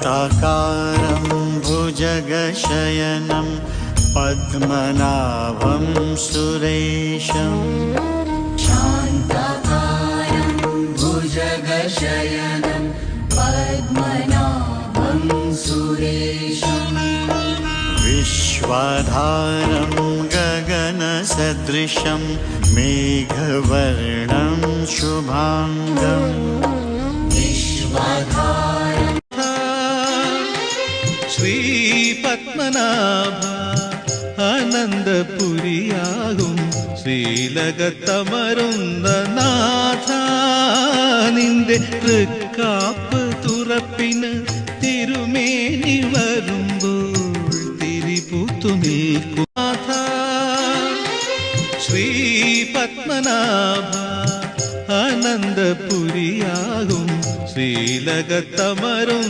शान्ताकारं भुजगशयनं पद्मनाभं सुरेशम् शान्ताकारं भुजगशयनं पद्मनाभं सुरेशम् विश्वाधारं गगनसदृशं मेघवर्णं शुभाङ्गम् विश्वाधारं ശ്രീപത്മനാഭ ആനന്ദപുരിയാകും ശ്രീലകത്തമരുന്ന നാഥ നിന്റെ തൃക്കാപ്പ് തുറപ്പിന് തിരുമേനി വരുമ്പോൾ തിരിപൂത്തു നിൽക്കും നാഥ ശ്രീപത്മനാഭ ആനന്ദപുരിയാകും ശ്രീലകത്തമരും